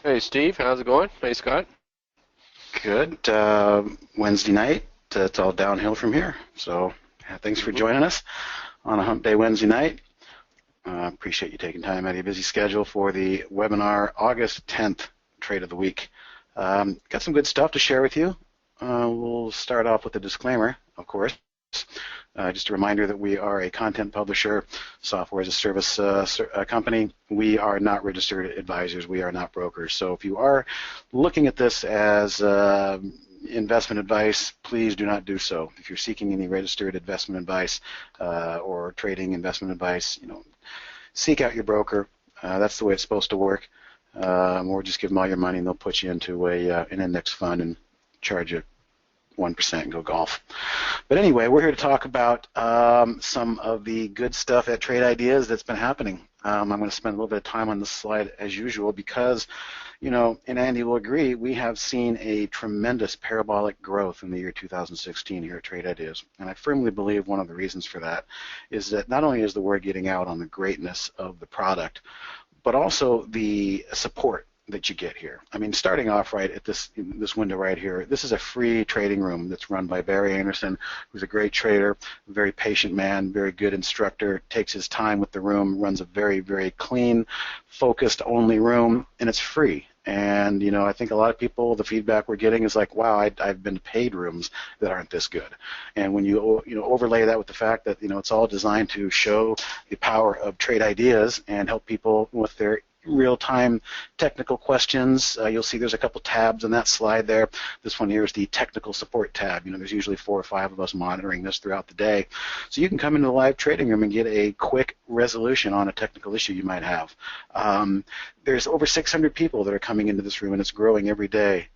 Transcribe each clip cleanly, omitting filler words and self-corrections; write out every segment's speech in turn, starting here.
Hey Steve, how's it going? Hey Scott. Good. Wednesday night, it's all downhill from here. So, yeah, thanks for hmm joining us on a Hump Day Wednesday night. Appreciate you taking time out of your busy schedule for the webinar August 10th Trade of the Week. Got some good stuff to share with you. We'll start off with a disclaimer, of course. Just a reminder that we are a content publisher, software as a service company. We are not registered advisors. We are not brokers. So if you are looking at this as investment advice, please do not do so. If you're seeking any registered investment advice or trading investment advice, seek out your broker. That's the way it's supposed to work. Or just give them all your money and they'll put you into an index fund and charge you 1% and go golf. But anyway, we're here to talk about some of the good stuff at Trade Ideas that's been happening. I'm going to spend a little bit of time on this slide as usual because, and Andy will agree, we have seen a tremendous parabolic growth in the year 2016 here at Trade Ideas. And I firmly believe one of the reasons for that is that not only is the word getting out on the greatness of the product, but also the support that you get here. I mean, starting off right at this window right here, this is a free trading room that's run by Barry Anderson, who's a great trader, a very patient man, very good instructor, takes his time with the room, runs a very, very clean, focused only room, and it's free. And, I think a lot of people, the feedback we're getting is like, wow, I've been to paid rooms that aren't this good. And when you overlay that with the fact that, it's all designed to show the power of Trade Ideas and help people with their real-time technical questions. You'll see there's a couple tabs on that slide there. This one here is the technical support tab. There's usually 4 or 5 of us monitoring this throughout the day. So you can come into the live trading room and get a quick resolution on a technical issue you might have. There's over 600 people that are coming into this room, and it's growing every day.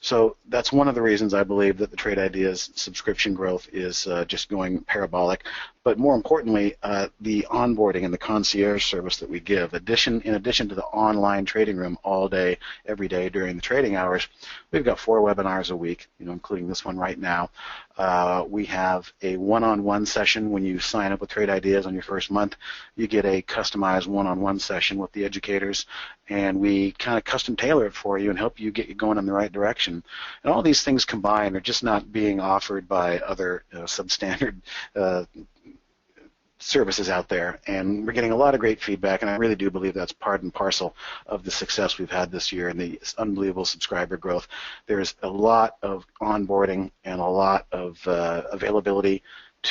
So that's one of the reasons I believe that the Trade Ideas subscription growth is just going parabolic. But more importantly, the onboarding and the concierge service that we give, in addition to the online trading room all day, every day during the trading hours, we've got 4 webinars a week, including this one right now. We have a one-on-one session when you sign up with Trade Ideas on your first month. You get a customized one-on-one session with the educators, and we kind of custom tailor it for you and help you get you going in the right direction. And all these things combined are just not being offered by other substandard services out there, and we're getting a lot of great feedback, and I really do believe that's part and parcel of the success we've had this year and the unbelievable subscriber growth. There's a lot of onboarding and a lot of availability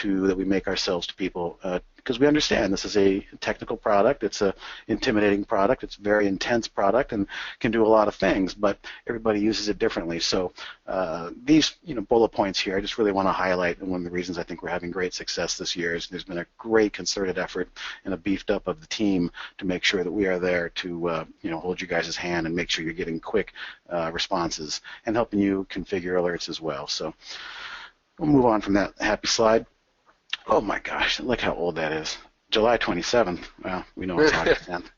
that we make ourselves to people because we understand this is a technical product, it's a intimidating product, it's a very intense product and can do a lot of things, but everybody uses it differently. So these bullet points here I just really want to highlight, and one of the reasons I think we're having great success this year is there's been a great concerted effort and a beefed up of the team to make sure that we are there to hold you guys' hand and make sure you're getting quick responses and helping you configure alerts as well. So we'll move on from that happy slide. Oh my gosh, look how old that is. July 27th. Well, we know it's August 10th.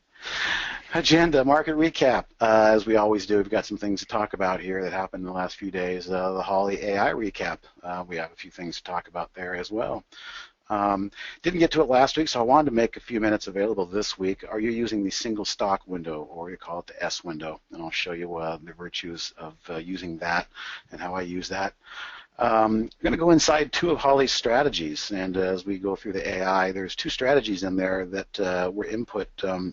Agenda, market recap. As we always do, we've got some things to talk about here that happened in the last few days. The Holly AI recap. We have a few things to talk about there as well. Didn't get to it last week, so I wanted to make a few minutes available this week. Are you using the single stock window, or you call it the S window? And I'll show you the virtues of using that and how I use that. I'm going to go inside 2 of Holly's strategies, and as we go through the AI, there's 2 strategies in there that were input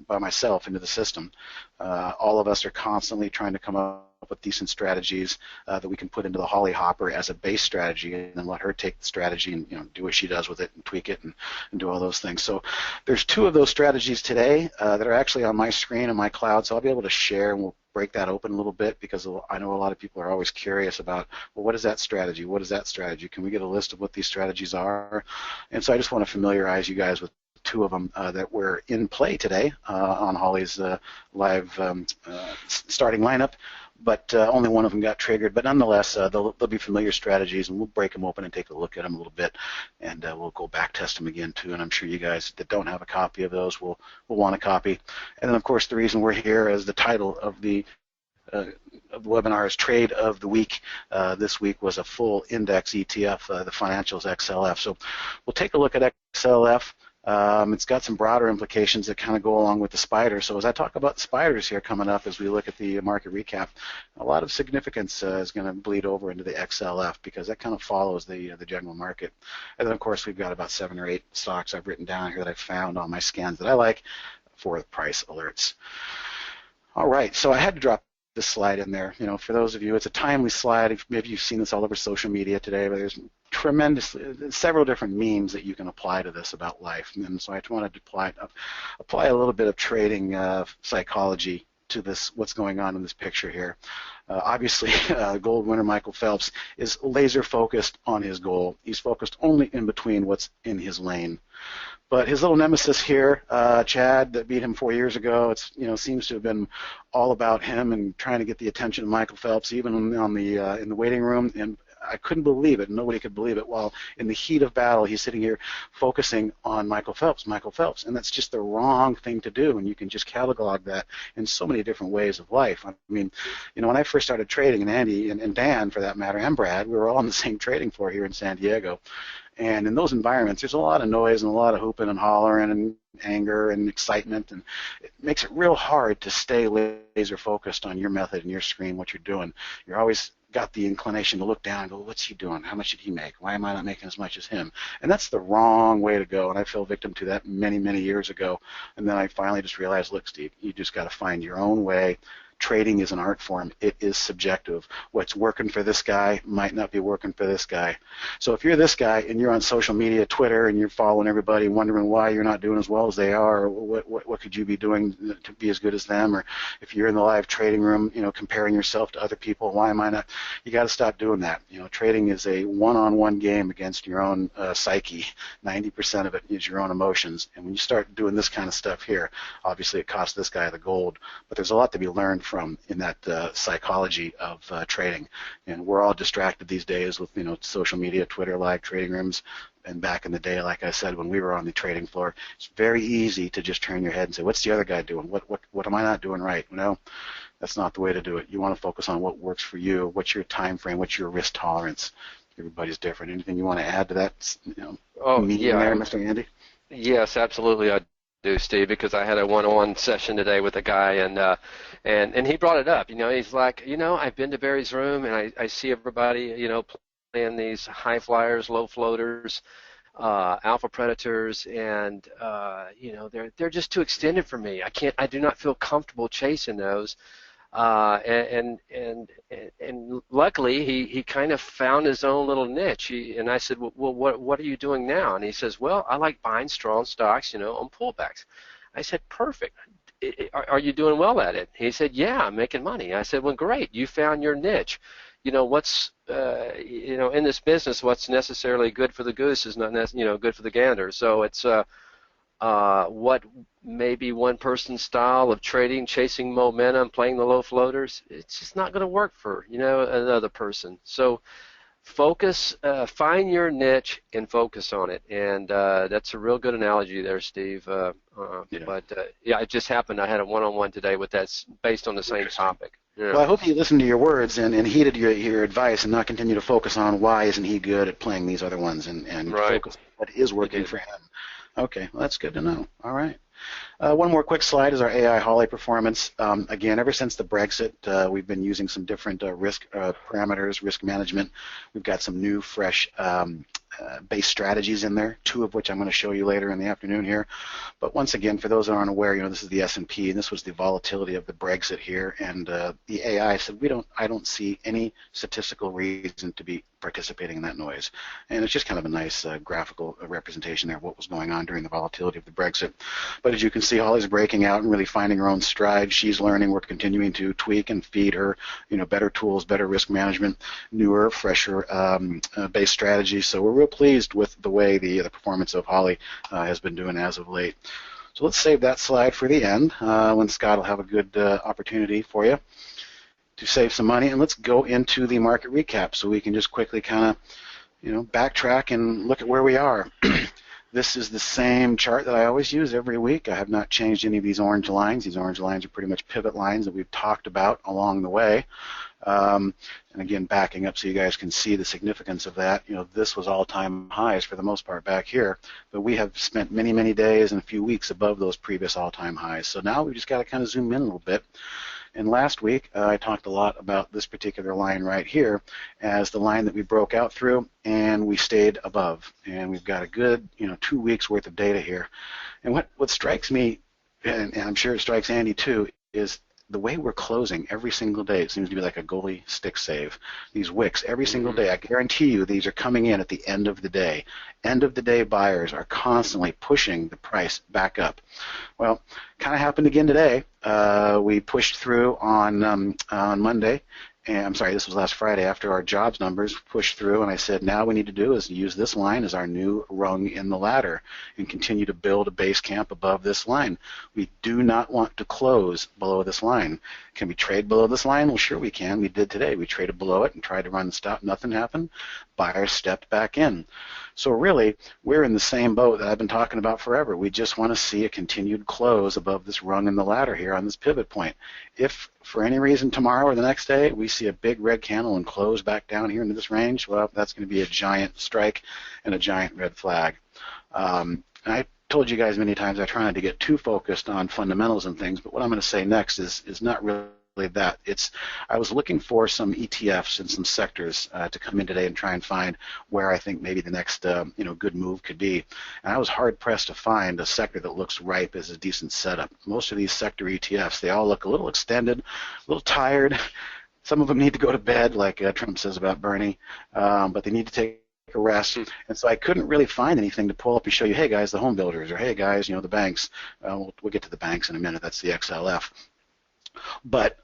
by myself into the system. All of us are constantly trying to come up with decent strategies that we can put into the Holly hopper as a base strategy, and then let her take the strategy and do what she does with it and tweak it and do all those things. So there's 2 of those strategies today that are actually on my screen in my cloud, so I'll be able to share, and we'll break that open a little bit because I know a lot of people are always curious about, well, what is that strategy? What is that strategy? Can we get a list of what these strategies are? And so I just want to familiarize you guys with 2 of them that were in play today on Holly's live starting lineup, but only one of them got triggered. But nonetheless, they'll be familiar strategies, and we'll break them open and take a look at them a little bit, and we'll go back test them again too. And I'm sure you guys that don't have a copy of those will want a copy. And then, of course, the reason we're here is the title of the webinar is Trade of the Week. This week was a full index ETF, the financials XLF. So we'll take a look at XLF. It's got some broader implications that kind of go along with the spider. So as I talk about the spiders here coming up as we look at the market recap, a lot of significance is going to bleed over into the XLF because that kind of follows the general market. And then, of course, we've got about 7 or 8 stocks I've written down here that I've found on my scans that I like for the price alerts. All right, so I had to drop this slide in there. For those of you, it's a timely slide. Maybe you've seen this all over social media today, but there's several different memes that you can apply to this about life. And so I wanted to apply a little bit of trading psychology to this, what's going on in this picture here. Obviously, gold winner Michael Phelps is laser focused on his goal. He's focused only in between what's in his lane. But his little nemesis here, Chad, that beat him 4 years ago, seems to have been all about him and trying to get the attention of Michael Phelps, even in the waiting room. And I couldn't believe it. Nobody could believe it. While in the heat of battle, he's sitting here focusing on Michael Phelps, and that's just the wrong thing to do. And you can just catalog that in so many different ways of life. I mean, when I first started trading, and Andy and Dan, for that matter, and Brad, we were all on the same trading floor here in San Diego. And in those environments, there's a lot of noise and a lot of hooping and hollering and anger and excitement, and it makes it real hard to stay laser focused on your method and your screen, what you're doing. You're always got the inclination to look down and go, what's he doing? How much did he make? Why am I not making as much as him? And that's the wrong way to go, and I fell victim to that many, many years ago. And then I finally just realized, look, Steve, you just got to find your own way. Trading is an art form. It is subjective. What's working for this guy might not be working for this guy. So if you're this guy and you're on social media, Twitter, and you're following everybody, wondering why you're not doing as well as they are, or what could you be doing to be as good as them, or if you're in the live trading room, comparing yourself to other people, why am I not? You got to stop doing that. Trading is a one-on-one game against your own psyche. 90% of it is your own emotions. And when you start doing this kind of stuff here, obviously it costs this guy the gold, but there's a lot to be learned from in that psychology of trading. And we're all distracted these days with social media, Twitter, live trading rooms. And back in the day, like I said, when we were on the trading floor, it's very easy to just turn your head and say, what's the other guy doing? What am I not doing right? No, that's not the way to do it. You want to focus on what works for you. What's your time frame? What's your risk tolerance? Everybody's different. Anything you want to add to that meeting there, Mr. Andy? Yes, absolutely. I do, Steve, because I had a one-on-one session today with a guy, and he brought it up. He's like, I've been to Barry's room, and I see everybody, playing these high flyers, low floaters, alpha predators, and they're just too extended for me. I do not feel comfortable chasing those. And luckily he kind of found his own little niche. And I said, well, what are you doing now? And he says, well, I like buying strong stocks, on pullbacks. I said, perfect. Are you doing well at it? He said, yeah, I'm making money. I said, well, great. You found your niche. What's in this business, what's necessarily good for the goose is not good for the gander. So it's what maybe one person's style of trading, chasing momentum, playing the low floaters, it's just not going to work for another person. So focus, find your niche and focus on it. And that's a real good analogy there, Steve. But it just happened. I had a one-on-one today with that based on the same topic. Yeah. Well, I hope he listened to your words and heeded your advice and not continue to focus on why isn't he good at playing these other ones and right. Focus on what is working for him. Okay, well, that's good to know. All right. One more quick slide is our AI Holly performance. Again, ever since the Brexit, we've been using some different risk parameters, risk management. We've got some new, fresh base strategies in there, 2 of which I'm going to show you later in the afternoon here. But once again, for those that aren't aware, this is the S&P, and this was the volatility of the Brexit here. And the AI said, I don't see any statistical reason to be participating in that noise. And it's just kind of a nice graphical representation there of what was going on during the volatility of the Brexit. But as you can see, Holly's breaking out and really finding her own stride. She's learning. We're continuing to tweak and feed her, better tools, better risk management, newer, fresher base strategies. So we're real pleased with the way the performance of Holly has been doing as of late. So let's save that slide for the end when Scott will have a good opportunity for you to save some money. And let's go into the market recap so we can just quickly kind of, backtrack and look at where we are. This is the same chart that I always use every week. I have not changed any of these orange lines. These orange lines are pretty much pivot lines that we've talked about along the way. And again, backing up so you guys can see the significance of that. This was all-time highs for the most part back here, but we have spent many, many days and a few weeks above those previous all-time highs. So now we've just got to kind of zoom in a little bit. And last week, I talked a lot about this particular line right here as the line that we broke out through, and we stayed above. And we've got a good, 2 weeks worth of data here. And what strikes me, and I'm sure it strikes Andy too, is the way we're closing every single day. It seems to be like a goalie stick save. These wicks every single day. I guarantee you these are coming in at the end of the day. End of the day buyers are constantly pushing the price back up. Well, kind of happened again today. We pushed through on Monday. And I'm sorry, this was last Friday after our jobs numbers pushed through, and I said now we need to do is use this line as our new rung in the ladder and continue to build a base camp above this line. We do not want to close below this line. Can we trade below this line? Well, sure we can. We did today. We traded below it and tried to run the stop. Nothing happened. Buyers stepped back in. So really, we're in the same boat that I've been talking about forever. We just want to see a continued close above this rung in the ladder here on this pivot point. If for any reason tomorrow or the next day we see a big red candle and close back down here into this range, well, that's going to be a giant strike and a giant red flag. I told you guys many times I try not to get too focused on fundamentals and things, but what I'm going to say next is not really that. I was looking for some ETFs and some sectors to come in today and try and find where I think maybe the next good move could be. And I was hard pressed to find a sector that looks ripe as a decent setup. Most of these sector ETFs, they all look a little extended, a little tired. Some of them need to go to bed, like Trump says about Bernie, but they need to take a rest. And so I couldn't really find anything to pull up and show you, hey guys, the home builders, or hey guys, the banks. We'll get to the banks in a minute. That's the XLF. But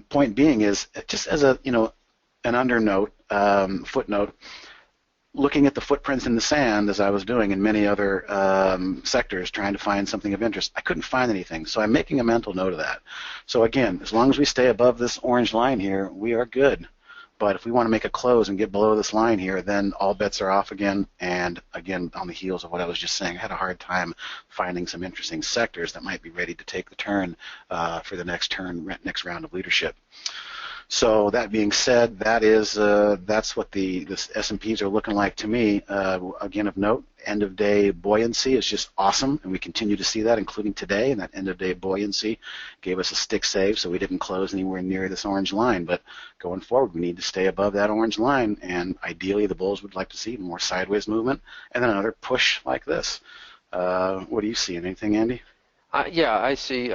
point being is, just as a an undernote, footnote, looking at the footprints in the sand as I was doing in many other sectors, trying to find something of interest, I couldn't find anything. So I'm making a mental note of that. So again, as long as we stay above this orange line here, we are good. But if we want to make a close and get below this line here, then all bets are off again. And again, on the heels of what I was just saying, I had a hard time finding some interesting sectors that might be ready to take the turn for the next round of leadership. So that being said, that's what the S&Ps are looking like to me. Again, of note, end of day buoyancy is just awesome, and we continue to see that, including today. And that end of day buoyancy gave us a stick save, so we didn't close anywhere near this orange line. But going forward, we need to stay above that orange line, and ideally, the bulls would like to see more sideways movement and then another push like this. What do you see? Anything, Andy? Yeah, I see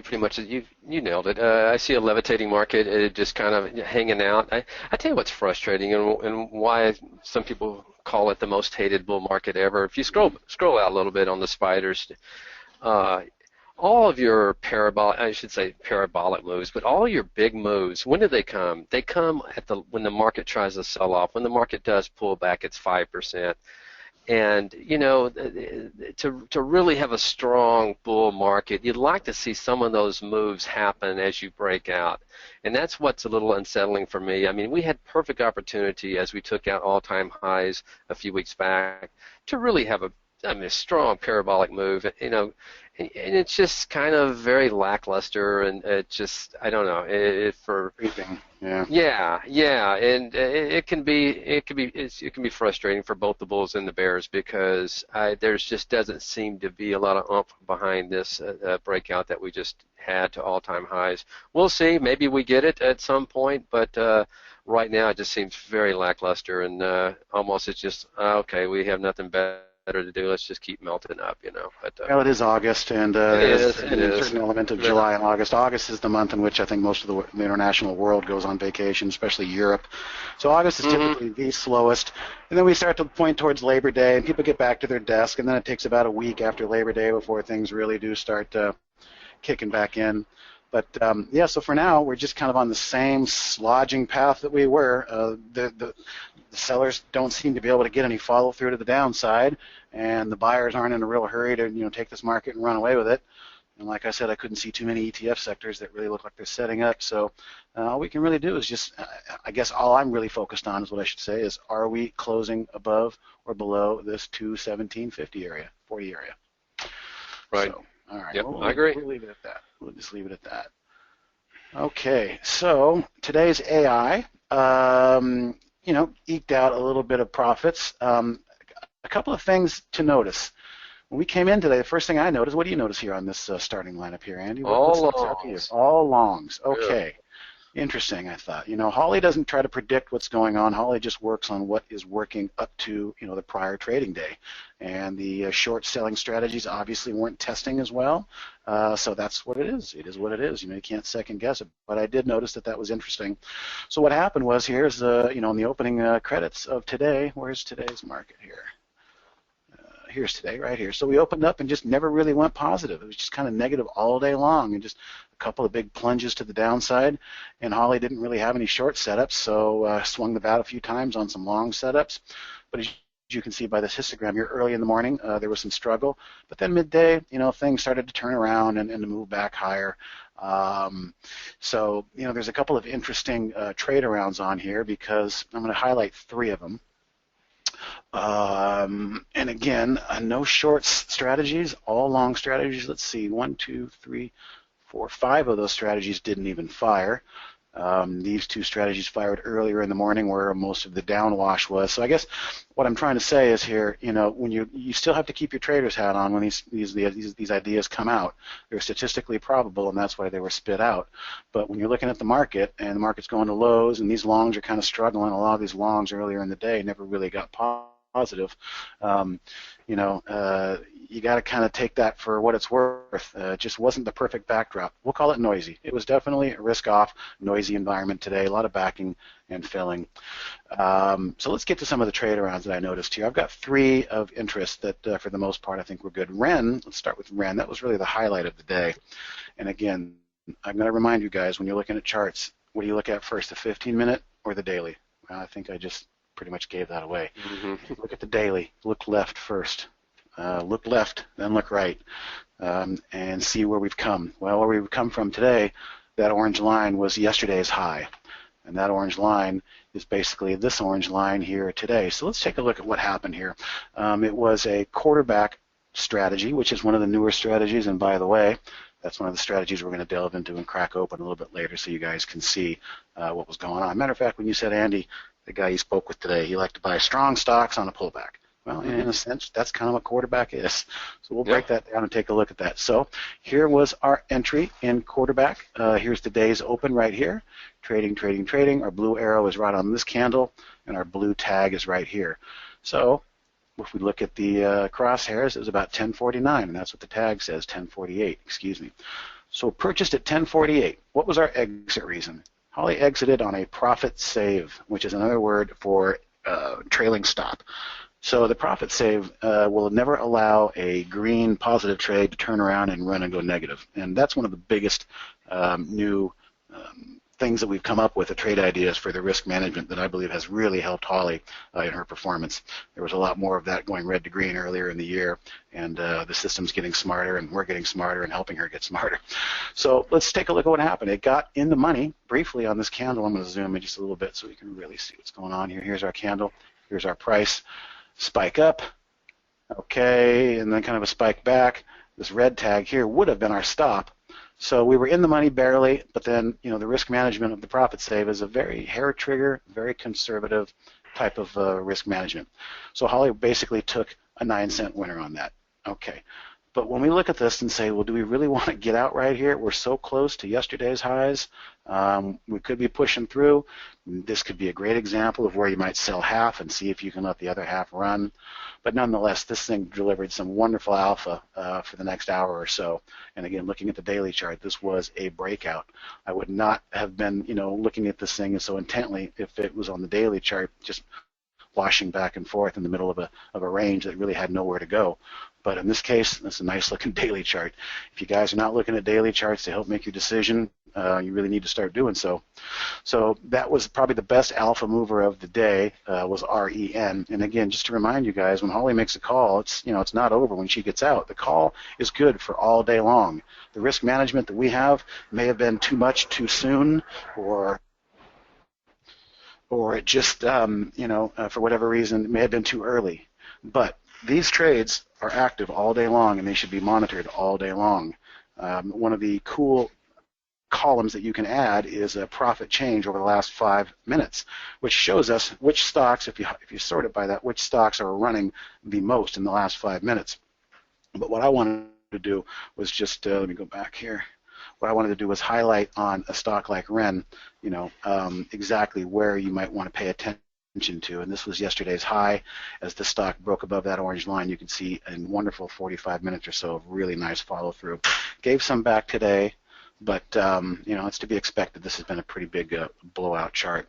pretty much. You nailed it. I see a levitating market, just kind of hanging out. I tell you what's frustrating and why some people call it the most hated bull market ever. If you scroll out a little bit on the spiders, all of your parabolic moves, but all your big moves, when do they come? They come when the market tries to sell off. When the market does pull back, it's 5%. And to really have a strong bull market, you'd like to see some of those moves happen as you break out, and that's what's a little unsettling for me. I mean, we had perfect opportunity as we took out all-time highs a few weeks back to really have a strong parabolic move, and it's just kind of very lackluster, and it just, I don't know, for Creeping. yeah, and it can be frustrating for both the bulls and the bears because there's just doesn't seem to be a lot of oomph behind this breakout that we just had to all-time highs. We'll see, maybe we get it at some point, but right now it just seems very lackluster, and almost it's just okay, we have nothing better to do. Let's just keep melting up, But, well, it is August, and it is. a certain element of July and August. August is the month in which I think most of the international world goes on vacation, especially Europe. So August is typically the slowest, and then we start to point towards Labor Day, and people get back to their desk, and then it takes about a week after Labor Day before things really do start kicking back in. But so for now, we're just kind of on the same slodging path that we were. The sellers don't seem to be able to get any follow through to the downside, and the buyers aren't in a real hurry to take this market and run away with it. And like I said, I couldn't see too many ETF sectors that really look like they're setting up. So all we can really do is just, I guess all I'm really focused on is what I should say is, are we closing above or below this 217.50 area, 40 area? Right. So, all right. Yep, I agree. We'll leave it at that. We'll just leave it at that. Okay, so today's AI, eked out a little bit of profits. A couple of things to notice. When we came in today, the first thing I noticed, what do you notice here on this starting lineup here, Andy? What All sticks out to you? longs. All longs. Yeah. Okay. Interesting, I thought. Holly doesn't try to predict what's going on. Holly just works on what is working up to, the prior trading day. And the short selling strategies obviously weren't testing as well. So that's what it is. It is what it is. You can't second guess it. But I did notice that was interesting. So what happened was here's, in the opening credits of today, where's today's market here? Here's today, right here. So we opened up and just never really went positive. It was just kind of negative all day long and just a couple of big plunges to the downside. And Holly didn't really have any short setups, so swung the bat a few times on some long setups. But as you can see by this histogram here, early in the morning, there was some struggle. But then midday, things started to turn around and to move back higher. So, there's a couple of interesting trade arounds on here because I'm going to highlight three of them. And again, no short strategies, all long strategies. Let's see, 1, 2, 3, 4, 5 of those strategies didn't even fire. These two strategies fired earlier in the morning where most of the downwash was. So I guess what I'm trying to say is here, when you still have to keep your trader's hat on when these ideas come out. They're statistically probable, and that's why they were spit out. But when you're looking at the market and the market's going to lows and these longs are kind of struggling, a lot of these longs earlier in the day never really got positive. You got to kind of take that for what it's worth. It just wasn't the perfect backdrop. We'll call it noisy. It was definitely a risk-off, noisy environment today, a lot of backing and filling. So let's get to some of the trade arounds that I noticed here. I've got three of interest that, for the most part, I think were good. Ren, let's start with Ren. That was really the highlight of the day. And again, I'm going to remind you guys, when you're looking at charts, what do you look at first, the 15-minute or the daily? Well, I think I just pretty much gave that away. Mm-hmm. Look at the daily. Look left first. Look left, then look right, and see where we've come. Well, where we've come from today, that orange line was yesterday's high, and that orange line is basically this orange line here today. So let's take a look at what happened here. It was a quarterback strategy, which is one of the newer strategies, and by the way, that's one of the strategies we're going to delve into and crack open a little bit later so you guys can see what was going on. Matter of fact, when you said Andy, the guy you spoke with today, he liked to buy strong stocks on a pullback. Well, in a sense, that's kind of what quarterback is. So we'll break that down and take a look at that. So here was our entry in quarterback. Here's the day's open right here. Trading, trading, trading. Our blue arrow is right on this candle, and our blue tag is right here. So if we look at the crosshairs, it was about 1049, and that's what the tag says, 1048, excuse me. So purchased at 1048. What was our exit reason? Holly exited on a profit save, which is another word for trailing stop. So the profit save will never allow a green positive trade to turn around and run and go negative. And that's one of the biggest new things that we've come up with, the trade ideas for the risk management that I believe has really helped Holly in her performance. There was a lot more of that going red to green earlier in the year, and the system's getting smarter, and we're getting smarter and helping her get smarter. So let's take a look at what happened. It got in the money briefly on this candle. I'm going to zoom in just a little bit so we can really see what's going on here. Here's our candle. Here's our price. Spike up, okay, and then kind of a spike back. This red tag here would have been our stop. So we were in the money barely, but then, the risk management of the profit save is a very hair trigger, very conservative type of risk management. So Holly basically took a 9-cent winner on that. Okay. But when we look at this and say, well, do we really want to get out right here? We're so close to yesterday's highs. We could be pushing through. This could be a great example of where you might sell half and see if you can let the other half run. But nonetheless, this thing delivered some wonderful alpha for the next hour or so. And again, looking at the daily chart, this was a breakout. I would not have been, looking at this thing so intently if it was on the daily chart, just washing back and forth in the middle of a range that really had nowhere to go. But in this case, it's a nice looking daily chart. If you guys are not looking at daily charts to help make your decision, you really need to start doing so. So that was probably the best alpha mover of the day, was REN. And again, just to remind you guys, when Holly makes a call, it's not over when she gets out. The call is good for all day long. The risk management that we have may have been too much too soon, or it just, for whatever reason, it may have been too early. But these trades are active all day long, and they should be monitored all day long. One of the cool columns that you can add is a profit change over the last 5 minutes, which shows us which stocks, if you sort it by that, which stocks are running the most in the last 5 minutes. But what I wanted to do was just, let me go back here. What I wanted to do was highlight on a stock like Ren, exactly where you might want to pay attention to, and this was yesterday's high. As the stock broke above that orange line, you can see a wonderful 45 minutes or so of really nice follow through. Gave some back today, but it's to be expected. This has been a pretty big blowout chart.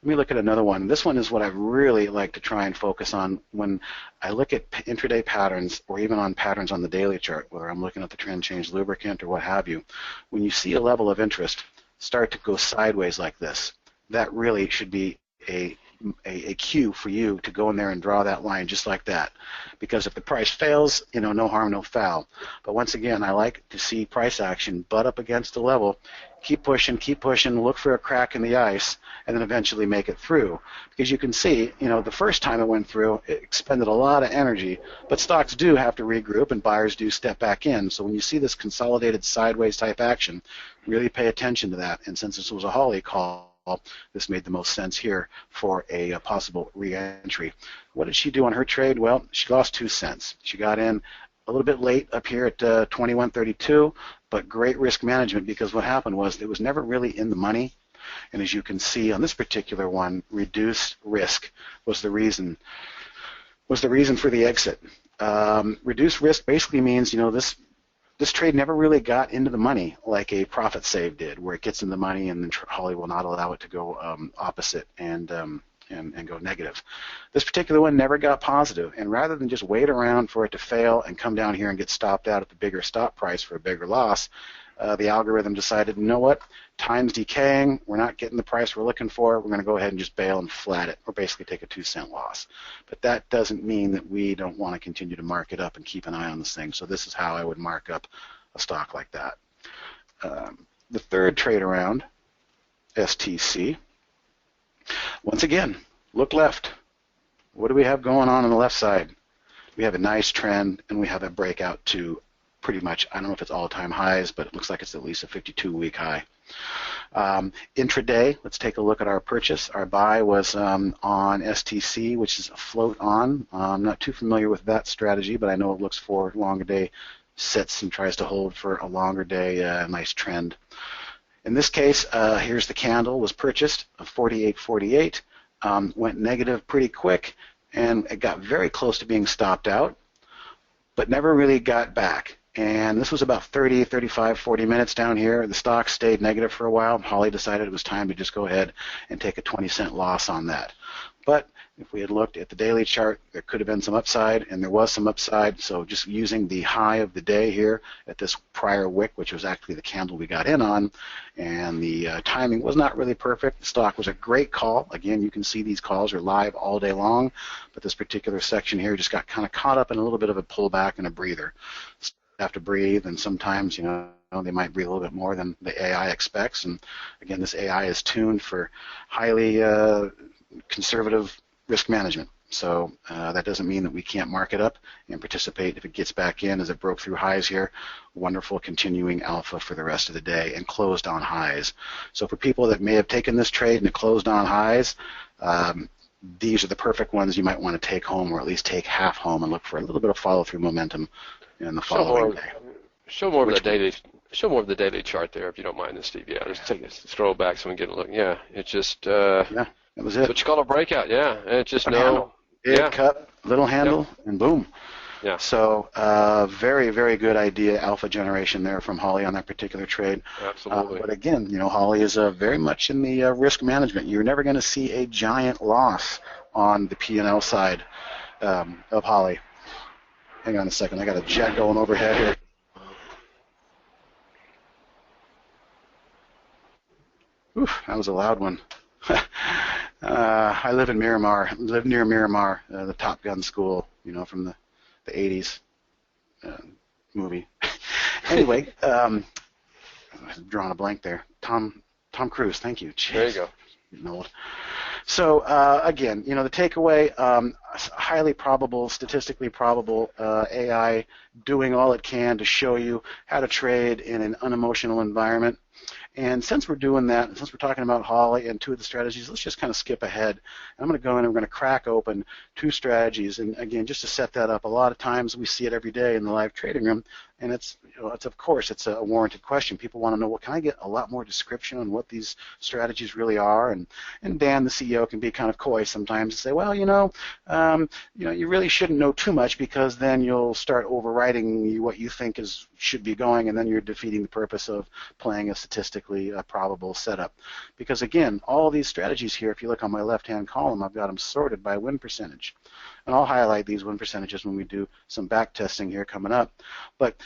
Let me look at another one. This one is what I really like to try and focus on when I look at intraday patterns, or even on patterns on the daily chart, whether I'm looking at the trend change lubricant or what have you. When you see a level of interest start to go sideways like this, that really should be a cue for you to go in there and draw that line just like that. Because if the price fails, no harm, no foul. But once again, I like to see price action butt up against the level, keep pushing, look for a crack in the ice, and then eventually make it through. Because you can see, the first time it went through, it expended a lot of energy, but stocks do have to regroup and buyers do step back in. So when you see this consolidated sideways type action, really pay attention to that. And since this was a Holly call, this made the most sense here for a possible re-entry. What did she do on her trade? Well, she lost 2 cents. She got in a little bit late up here at 21.32, but great risk management, because what happened was it was never really in the money. And as you can see on this particular one, reduced risk was the reason for the exit. Reduced risk basically means, this trade never really got into the money like a profit save did, where it gets in the money and then Holly will not allow it to go opposite and go negative. This particular one never got positive, and rather than just wait around for it to fail and come down here and get stopped out at the bigger stop price for a bigger loss, the algorithm decided, you know what, time's decaying, we're not getting the price we're looking for, we're going to go ahead and just bail and flat it, or basically take a 2-cent loss. But that doesn't mean that we don't want to continue to mark it up and keep an eye on this thing. So this is how I would mark up a stock like that. The third trade around, STC. Once again, look left. What do we have going on the left side? We have a nice trend, and we have a breakout to pretty much, I don't know if it's all-time highs, but it looks like it's at least a 52-week high. Intraday, let's take a look at our purchase. Our buy was on STC, which is a float on. I'm not too familiar with that strategy, but I know it looks for longer day, sits and tries to hold for a longer day, nice trend. In this case, here's the candle, was purchased, 48.48, went negative pretty quick, and it got very close to being stopped out, but never really got back. And this was about 30, 35, 40 minutes down here. The stock stayed negative for a while. Holly decided it was time to just go ahead and take a 20-cent loss on that. But if we had looked at the daily chart, there could have been some upside, and there was some upside. So just using the high of the day here at this prior wick, which was actually the candle we got in on, and the timing was not really perfect. The stock was a great call. Again, you can see these calls are live all day long, but this particular section here just got kind of caught up in a little bit of a pullback and a breather. Have to breathe, and sometimes they might breathe a little bit more than the AI expects. And again, this AI is tuned for highly conservative risk management. So that doesn't mean that we can't mark it up and participate if it gets back in as it broke through highs here. Wonderful continuing alpha for the rest of the day and closed on highs. So for people that may have taken this trade and it closed on highs, these are the perfect ones you might want to take home, or at least take half home, and look for a little bit of follow-through momentum in the following day. Show more of the daily chart there, if you don't mind, this Steve. Yeah, just take a scroll back so we can get a look. Yeah, it's just yeah, that was it. What you call a breakout. Yeah, it's just big cut, little handle, and boom. Yeah. So very, very good idea, alpha generation there from Holly on that particular trade. Absolutely. But again, Holly is very much in the risk management. You're never going to see a giant loss on the P&L side of Holly. Hang on a second. I got a jet going overhead here. Oof, that was a loud one. I live in Miramar. Live near Miramar, the Top Gun school, from the 80s movie. Anyway, I'm drawing a blank there. Tom Cruise. Thank you. Jeez. There you go. Getting old. So again, the takeaway, highly probable, statistically probable AI doing all it can to show you how to trade in an unemotional environment. And since we're doing that, since we're talking about Holly and two of the strategies, let's just kind of skip ahead. And I'm going to go in and we're going to crack open two strategies. And again, just to set that up, a lot of times we see it every day in the live trading room, and it's, of course, it's a warranted question. People want to know, well, can I get a lot more description on what these strategies really are? And Dan, the CEO, can be kind of coy sometimes and say, well, you really shouldn't know too much, because then you'll start overriding what you think should be going, and then you're defeating the purpose of playing a statistically probable setup. Because again, all these strategies here, if you look on my left-hand column, I've got them sorted by win percentage. And I'll highlight these win percentages when we do some back testing here coming up. But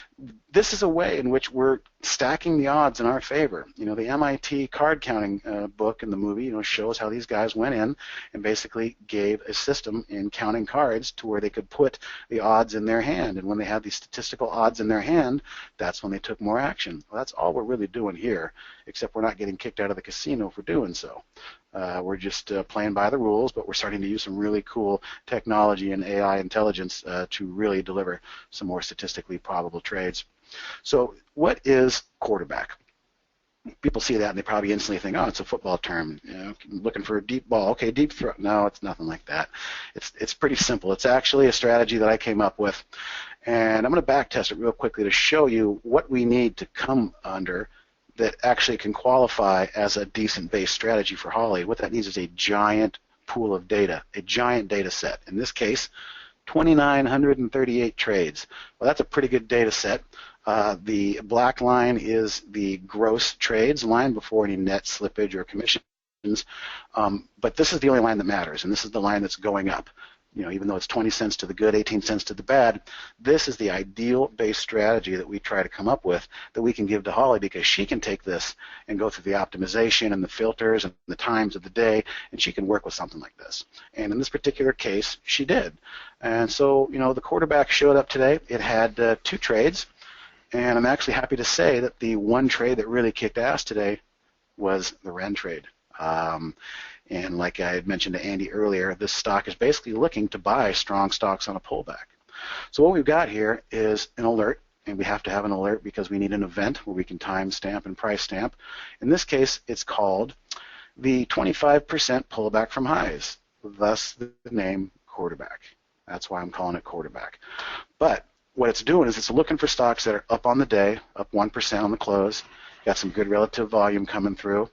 this is a way in which we're stacking the odds in our favor. The MIT card counting book in the movie, shows how these guys went in and basically gave a system in counting cards to where they could put the odds in their hand. And when they had these statistical odds in their hand, that's when they took more action. Well, that's all we're really doing here, except we're not getting kicked out of the casino for doing so. We're just playing by the rules, but we're starting to use some really cool technology and AI intelligence to really deliver some more statistically probable trades. So what is quarterback? People see that and they probably instantly think, oh, it's a football term. Looking for a deep ball. Okay, deep throw. No, it's nothing like that. It's pretty simple. It's actually a strategy that I came up with, and I'm going to back test it real quickly to show you what we need to come under that actually can qualify as a decent base strategy for Holly. What that needs is a giant pool of data, a giant data set. In this case, 2,938 trades. Well, that's a pretty good data set. The black line is the gross trades line before any net slippage or commissions. But this is the only line that matters, and this is the line that's going up. Even though it's 20 cents to the good, 18 cents to the bad, this is the ideal base strategy that we try to come up with that we can give to Holly, because she can take this and go through the optimization and the filters and the times of the day, and she can work with something like this. And in this particular case, she did. And so, the quarterback showed up today. It had two trades, and I'm actually happy to say that the one trade that really kicked ass today was the Ren trade. And like I had mentioned to Andy earlier, this stock is basically looking to buy strong stocks on a pullback. So what we've got here is an alert, and we have to have an alert because we need an event where we can time stamp and price stamp. In this case, it's called the 25% pullback from highs, thus the name quarterback. That's why I'm calling it quarterback. But what it's doing is it's looking for stocks that are up on the day, up 1% on the close, got some good relative volume coming through.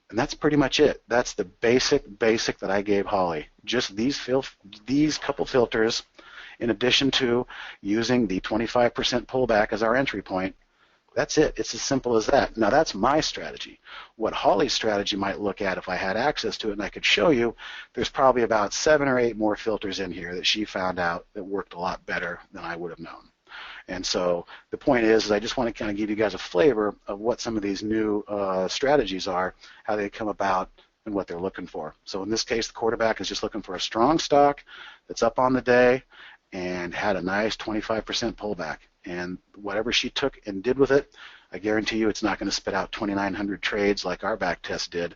And that's pretty much it. That's the basic that I gave Holly. Just these couple filters, in addition to using the 25% pullback as our entry point. That's it. It's as simple as that. Now, that's my strategy. What Holly's strategy might look at, if I had access to it and I could show you, there's probably about 7 or 8 more filters in here that she found out that worked a lot better than I would have known. And so the point is I just want to kind of give you guys a flavor of what some of these new strategies are, how they come about, and what they're looking for. So in this case, the quarterback is just looking for a strong stock that's up on the day and had a nice 25% pullback. And whatever she took and did with it, I guarantee you it's not going to spit out 2,900 trades like our back test did.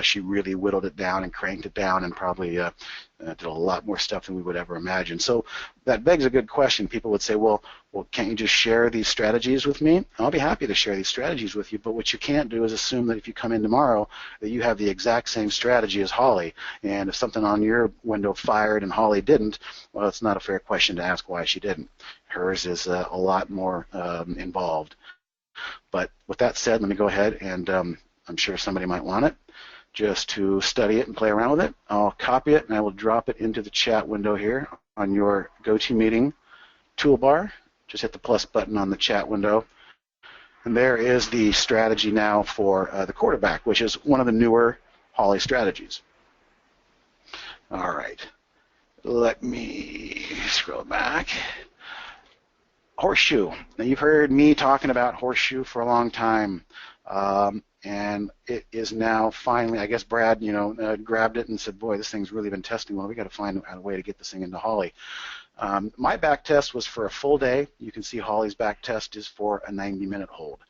She really whittled it down and cranked it down and probably did a lot more stuff than we would ever imagine. So that begs a good question. People would say, well, can't you just share these strategies with me? I'll be happy to share these strategies with you, but what you can't do is assume that if you come in tomorrow that you have the exact same strategy as Holly. And if something on your window fired and Holly didn't, well, it's not a fair question to ask why she didn't. Hers is a lot more involved. But with that said, let me go ahead and I'm sure somebody might want it just to study it and play around with it. I'll copy it and I will drop it into the chat window here on your GoToMeeting toolbar. Just hit the plus button on the chat window. And there is the strategy now for the quarterback, which is one of the newer Holly strategies. All right. Let me scroll back. Horseshoe. Now, you've heard me talking about Horseshoe for a long time, and it is now finally, I guess Brad, grabbed it and said, boy, this thing's really been testing well. We got to find a way to get this thing into Holly. My back test was for a full day. You can see Holly's back test is for a 90-minute hold.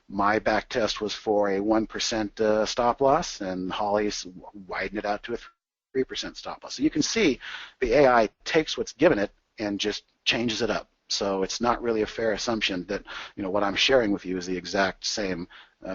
My back test was for a 1% stop loss, and Holly's widened it out to a 3% stop loss. So you can see the AI takes what's given it and just changes it up. So it's not really a fair assumption that what I'm sharing with you is the exact same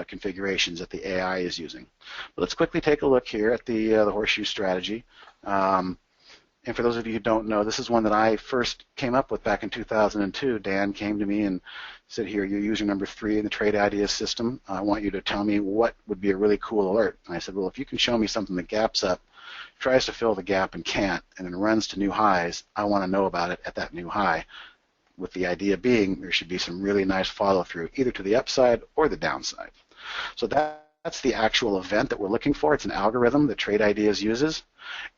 configurations that the AI is using. But let's quickly take a look here at the horseshoe strategy. And for those of you who don't know, this is one that I first came up with back in 2002. Dan came to me and said, here, you're user number 3 in the trade ideas system. I want you to tell me what would be a really cool alert. And I said, well, if you can show me something that gaps up, tries to fill the gap and can't, and then runs to new highs, I want to know about it at that new high, with the idea being there should be some really nice follow-through, either to the upside or the downside. So that's the actual event that we're looking for. It's an algorithm that Trade Ideas uses.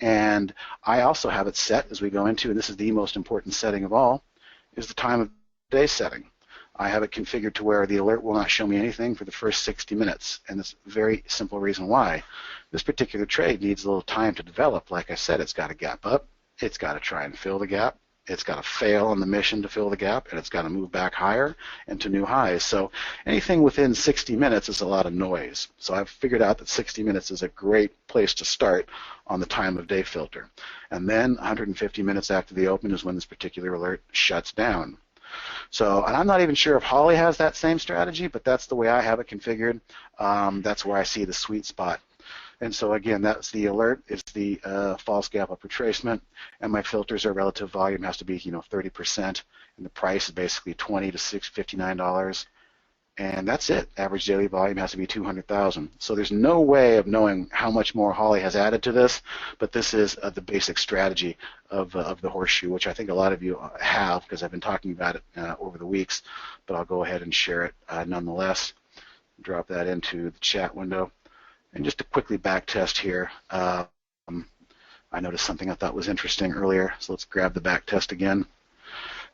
And I also have it set as we go into, and this is the most important setting of all, is the time of day setting. I have it configured to where the alert will not show me anything for the first 60 minutes. And it's a very simple reason why. This particular trade needs a little time to develop. Like I said, it's got to gap up. It's got to try and fill the gap. It's got to fail on the mission to fill the gap, and it's got to move back higher and to new highs. So anything within 60 minutes is a lot of noise. So I've figured out that 60 minutes is a great place to start on the time of day filter. And then 150 minutes after the open is when this particular alert shuts down. So, and I'm not even sure if Holly has that same strategy, but that's the way I have it configured. That's where I see the sweet spot. And so again, that's the alert. It's the false gap up retracement, and my filters are relative volume has to be 30%, and the price is basically $20 to $59, and that's it. Average daily volume has to be 200,000. So there's no way of knowing how much more Holly has added to this, but this is the basic strategy of the horseshoe, which I think a lot of you have because I've been talking about it over the weeks. But I'll go ahead and share it nonetheless. Drop that into the chat window. And just to quickly back test here, I noticed something I thought was interesting earlier, so let's grab the back test again.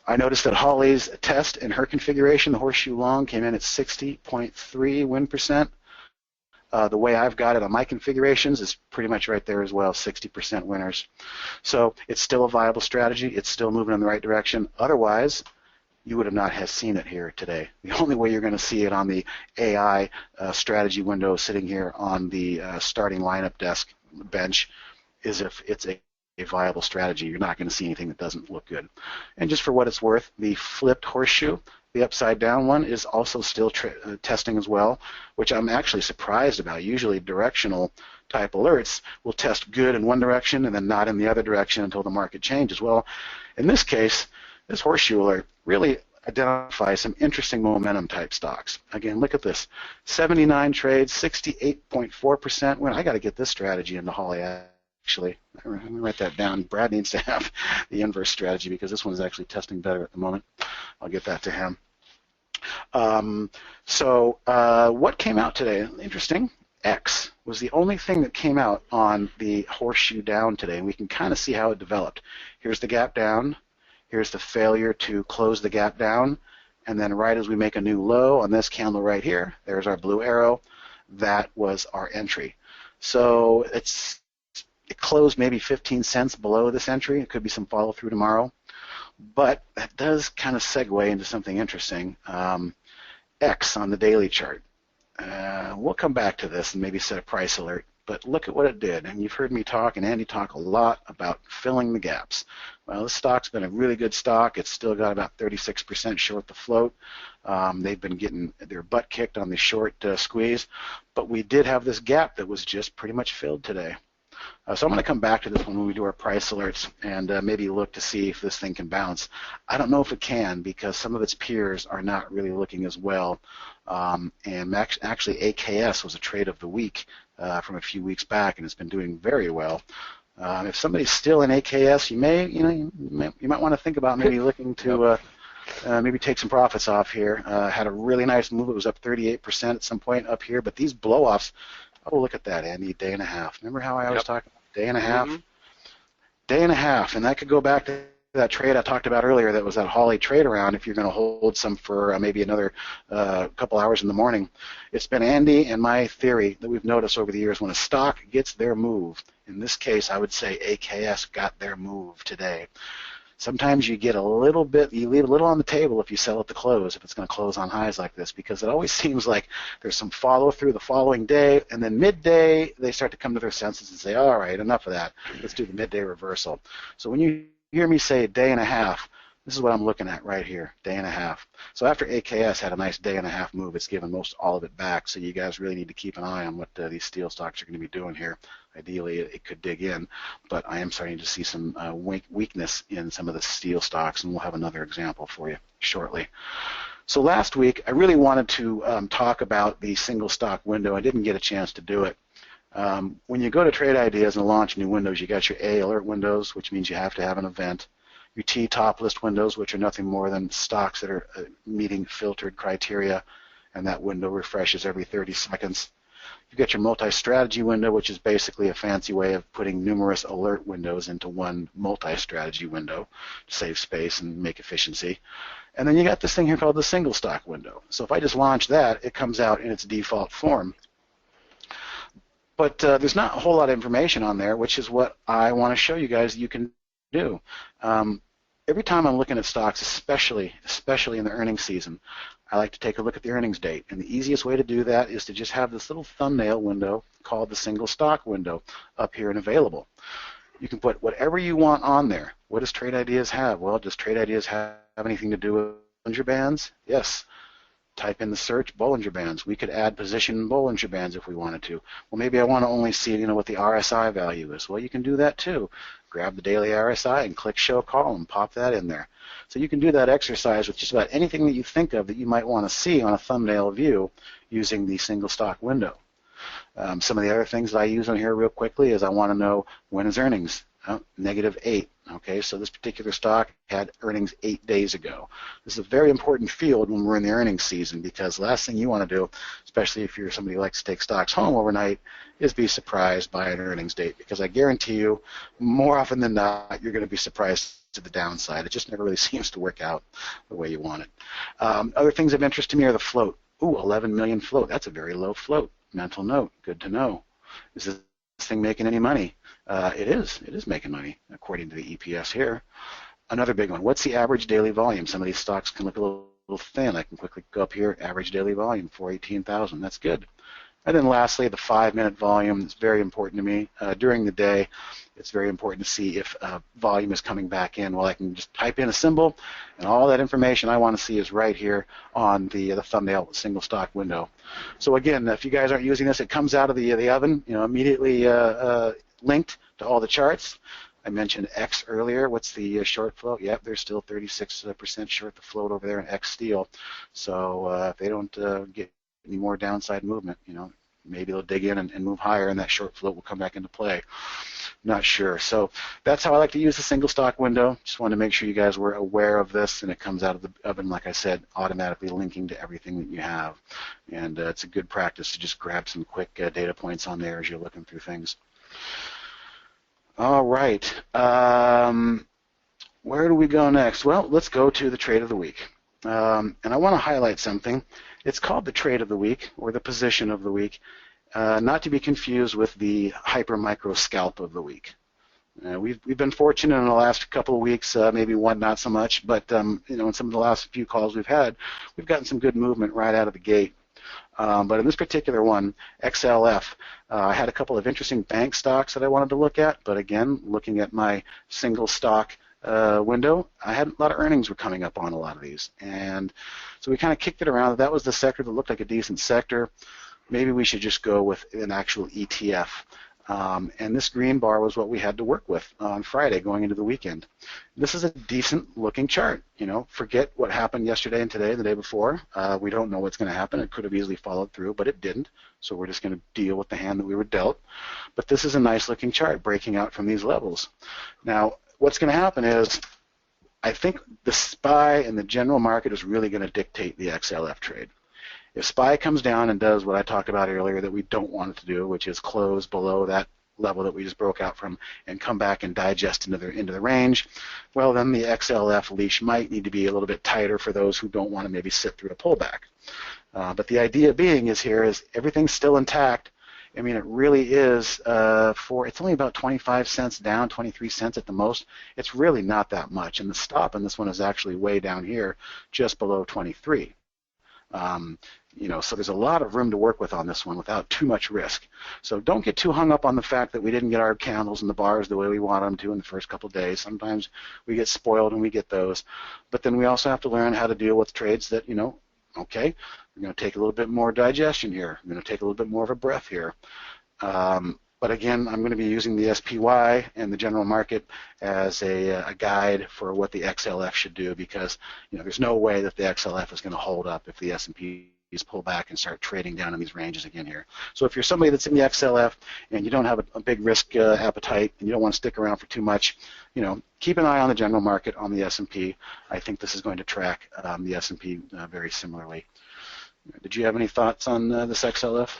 I noticed that Holly's test in her configuration, the horseshoe long, came in at 60.3 win percent. The way I've got it on my configurations is pretty much right there as well, 60% winners. So it's still a viable strategy. It's still moving in the right direction. Otherwise, you would have not have seen it here today. The only way you're going to see it on the AI strategy window sitting here on the starting lineup desk bench is if it's a viable strategy. You're not going to see anything that doesn't look good. And just for what it's worth, the flipped horseshoe, the upside down one, is also still testing as well, which I'm actually surprised about. Usually directional type alerts will test good in one direction and then not in the other direction until the market changes. Well, in this case, this horseshoe alert really identifies some interesting momentum type stocks. Again, look at this. 79 trades, 68.4% win. I got to get this strategy into Holly, actually. Let me write that down. Brad needs to have the inverse strategy because this one is actually testing better at the moment. I'll get that to him. What came out today? Interesting. X was the only thing that came out on the horseshoe down today, and we can kind of see how it developed. Here's the gap down. Here's the failure to close the gap down, and then right as we make a new low on this candle right here, there's our blue arrow. That was our entry. So it closed maybe 15 cents below this entry. It could be some follow through tomorrow, but that does kind of segue into something interesting. X on the daily chart. We'll come back to this and maybe set a price alert, but look at what it did. And you've heard me talk and Andy talk a lot about filling the gaps. Well, this stock's been a really good stock. It's still got about 36% short the float. They've been getting their butt kicked on the short squeeze, but we did have this gap that was just pretty much filled today. So I'm going to come back to this one when we do our price alerts and maybe look to see if this thing can bounce. I don't know if it can because some of its peers are not really looking as well. And actually AKS was a trade of the week from a few weeks back, and it's been doing very well. If somebody's still in AKS, you might want to think about maybe looking to maybe take some profits off here. Had a really nice move. It was up 38% at some point up here, but these blow-offs. Oh, look at that, Andy, day and a half. Remember how I always talk about day and a half? Mm-hmm. Day and a half, and that could go back to that trade I talked about earlier that was that Holly trade around if you're going to hold some for maybe another couple hours in the morning. It's been Andy and my theory that we've noticed over the years when a stock gets their move, in this case I would say AKS got their move today. Sometimes you get a little bit, you leave a little on the table if you sell at the close, if it's going to close on highs like this, because it always seems like there's some follow through the following day, and then midday they start to come to their senses and say, all right, enough of that. Let's do the midday reversal. So when you hear me say a day and a half, this is what I'm looking at right here, day and a half. So after AKS had a nice day and a half move, it's given most all of it back. So you guys really need to keep an eye on what these steel stocks are going to be doing here. Ideally, it could dig in, but I am starting to see some weakness in some of the steel stocks, and we'll have another example for you shortly. So last week, I really wanted to talk about the single stock window. I didn't get a chance to do it. When you go to Trade Ideas and launch new windows, you got your A alert windows, which means you have to have an event. Your T top list windows, which are nothing more than stocks that are meeting filtered criteria, and that window refreshes every 30 seconds. You've got your multi-strategy window, which is basically a fancy way of putting numerous alert windows into one multi-strategy window to save space and make efficiency. And then you got this thing here called the single stock window. So if I just launch that, it comes out in its default form. But there's not a whole lot of information on there, which is what I want to show you guys you can do. Every time I'm looking at stocks, especially in the earnings season, I like to take a look at the earnings date. And the easiest way to do that is to just have this little thumbnail window called the single stock window up here and available. You can put whatever you want on there. What does Trade Ideas have? Well, does Trade Ideas have anything to do with Bollinger Bands? Yes. Type in the search Bollinger Bands. We could add position Bollinger Bands if we wanted to. Well, maybe I want to only see, what the RSI value is. Well, you can do that too. Grab the daily RSI and click Show Column. Pop that in there. So you can do that exercise with just about anything that you think of that you might want to see on a thumbnail view using the single stock window. Some of the other things that I use on here real quickly is I want to know when is earnings. -8. Okay, so this particular stock had earnings 8 days ago. This is a very important field when we're in the earnings season, because the last thing you want to do, especially if you're somebody who likes to take stocks home overnight, is be surprised by an earnings date, because I guarantee you, more often than not, you're going to be surprised to the downside. It just never really seems to work out the way you want it. Other things of interest to me are the float. Ooh, 11 million float. That's a very low float. Mental note. Good to know. Is this thing making any money? It is making money, according to the EPS here. Another big one, what's the average daily volume? Some of these stocks can look a little thin. I can quickly go up here, average daily volume, 418,000. That's good. And then lastly, the 5-minute volume is very important to me. During the day, it's very important to see if volume is coming back in. Well, I can just type in a symbol, and all that information I want to see is right here on the thumbnail single stock window. So again, if you guys aren't using this, it comes out of the oven, immediately linked to all the charts. I mentioned X earlier. What's the short float? Yep, they're still 36% short the float over there in X steel. So if they don't get any more downside movement, maybe they'll dig in and move higher, and that short float will come back into play. Not sure. So that's how I like to use the single stock window. Just wanted to make sure you guys were aware of this, and it comes out of the oven, like I said, automatically linking to everything that you have. And it's a good practice to just grab some quick data points on there as you're looking through things. All right. Where do we go next? Well, let's go to the trade of the week. And I want to highlight something. It's called the trade of the week, or the position of the week, not to be confused with the hyper micro scalp of the week. We've been fortunate in the last couple of weeks, maybe one not so much, but in some of the last few calls we've had, we've gotten some good movement right out of the gate. But in this particular one, XLF, I had a couple of interesting bank stocks that I wanted to look at, but again, looking at my single stock window, I had a lot of earnings were coming up on a lot of these. And so we kind of kicked it around. That was the sector that looked like a decent sector. Maybe we should just go with an actual ETF. And this green bar was what we had to work with on Friday going into the weekend. This is a decent looking chart. Forget what happened yesterday and today, the day before. We don't know what's going to happen. It could have easily followed through, but it didn't. So we're just going to deal with the hand that we were dealt. But this is a nice looking chart breaking out from these levels. Now, what's going to happen is I think the SPY and the general market is really going to dictate the XLF trade. If SPY comes down and does what I talked about earlier that we don't want it to do, which is close below that level that we just broke out from and come back and digest into the range, well, then the XLF leash might need to be a little bit tighter for those who don't want to maybe sit through a pullback. But the idea being is everything's still intact I mean, it really is it's only about 25 cents down, 23 cents at the most. It's really not that much. And the stop on this one is actually way down here, just below 23. So there's a lot of room to work with on this one without too much risk. So don't get too hung up on the fact that we didn't get our candles and the bars the way we want them to in the first couple of days. Sometimes we get spoiled and we get those. But then we also have to learn how to deal with trades that, okay, we're going to take a little bit more digestion here. We're going to take a little bit more of a breath here. But again, I'm going to be using the SPY and the general market as a guide for what the XLF should do, because there's no way that the XLF is going to hold up if the S&P pull back and start trading down in these ranges again here. So if you're somebody that's in the XLF and you don't have a big risk appetite and you don't want to stick around for too much, keep an eye on the general market on the S&P. I think this is going to track the S&P very similarly. Did you have any thoughts on this XLF?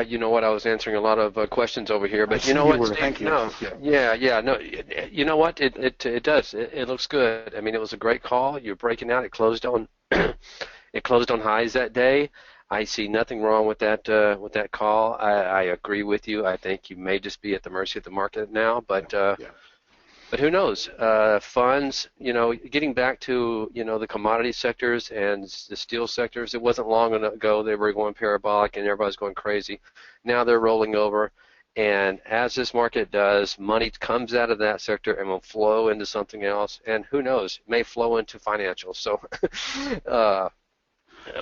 You know what? I was answering a lot of questions over here, but you know what, Steve? Thank you. No, yeah, no. You know what? It does. It looks good. I mean, it was a great call. You're breaking out. It closed on it closed on highs that day. I see nothing wrong with that call. I agree with you. I think you may just be at the mercy of the market now, but. But who knows? Funds, getting back to, the commodity sectors and the steel sectors, it wasn't long ago they were going parabolic and everybody's going crazy. Now they're rolling over. And as this market does, money comes out of that sector and will flow into something else. And who knows? It may flow into financials. So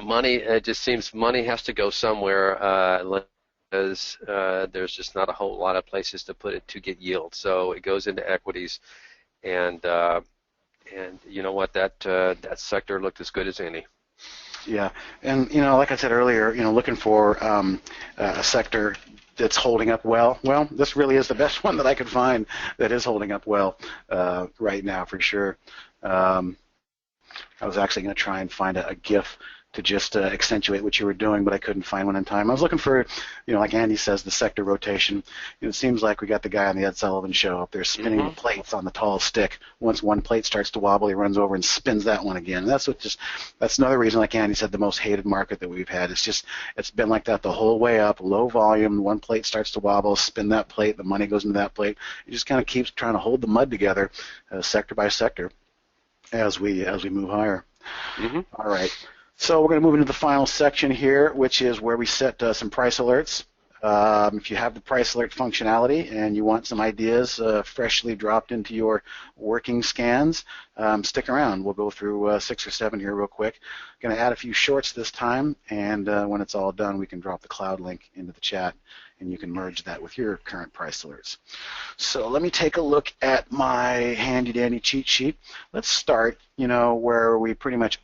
money, it just seems money has to go somewhere. Because there's just not a whole lot of places to put it to get yield, so it goes into equities, and you know what, that sector looked as good as any. Yeah, and like I said earlier, looking for a sector that's holding up well. Well, this really is the best one that I could find that is holding up well right now for sure. I was actually going to try and find a GIF to just accentuate what you were doing, but I couldn't find one in time. I was looking for, like Andy says, the sector rotation. It seems like we got the guy on the Ed Sullivan show up there spinning the plates on the tall stick. Once one plate starts to wobble, he runs over and spins that one again. And that's another reason, like Andy said, the most hated market that we've had. It's been like that the whole way up, low volume. One plate starts to wobble, spin that plate, the money goes into that plate. It just kind of keeps trying to hold the mud together, sector by sector, as we move higher. All right. So we're going to move into the final section here, which is where we set some price alerts. If you have the price alert functionality and you want some ideas freshly dropped into your working scans, stick around. We'll go through 6 or 7 here real quick. Going to add a few shorts this time, and when it's all done, we can drop the cloud link into the chat, and you can merge that with your current price alerts. So let me take a look at my handy-dandy cheat sheet. Let's start, where we pretty much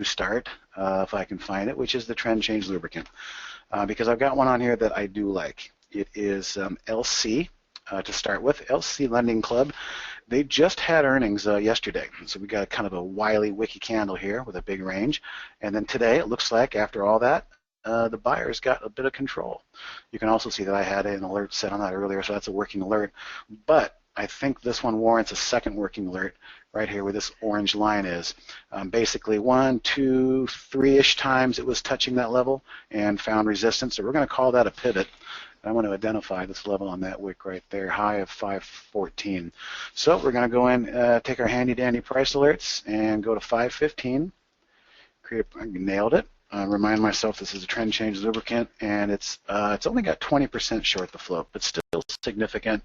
start, if I can find it, which is the trend change lubricant, because I've got one on here that I do like. It is LC to start with, LC Lending Club. They just had earnings yesterday, so we got kind of a wily wiki candle here with a big range, and then today it looks like after all that the buyers got a bit of control. You can also see that I had an alert set on that earlier, so that's a working alert, but I think this one warrants a second working alert right here where this orange line is. Basically 1, 2, 3-ish times it was touching that level and found resistance, so we're going to call that a pivot. I want to identify this level on that wick right there, high of 514. So we're going to go in, take our handy-dandy price alerts and go to 515. Nailed it. Remind myself this is a trend change lubricant, and it's only got 20% short the float, but still significant.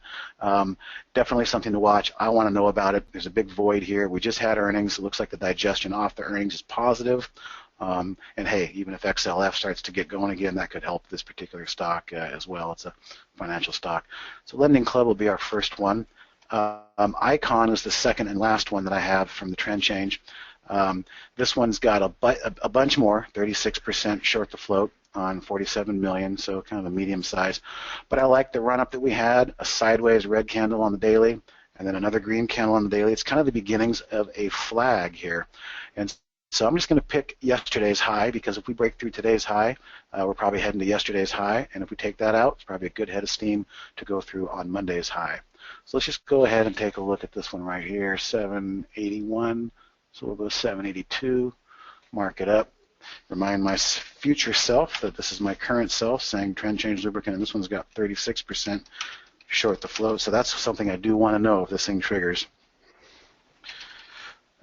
Definitely something to watch. I want to know about it. There's a big void here. We just had earnings. It looks like the digestion off the earnings is positive. And hey, even if XLF starts to get going again, that could help this particular stock as well. It's a financial stock. So Lending Club will be our first one. Icon is the second and last one that I have from the trend change. This one's got a bunch more, 36% short the float on 47 million, so kind of a medium size. But I like the run-up that we had, a sideways red candle on the daily, and then another green candle on the daily. It's kind of the beginnings of a flag here. And so I'm just going to pick yesterday's high, because if we break through today's high, we're probably heading to yesterday's high, and if we take that out, it's probably a good head of steam to go through on Monday's high. So let's just go ahead and take a look at this one right here, 781. So we'll go 782, mark it up. remind my future self that this is my current self saying trend change lubricant, and this one's got 36% short the float. So that's something I do want to know if this thing triggers.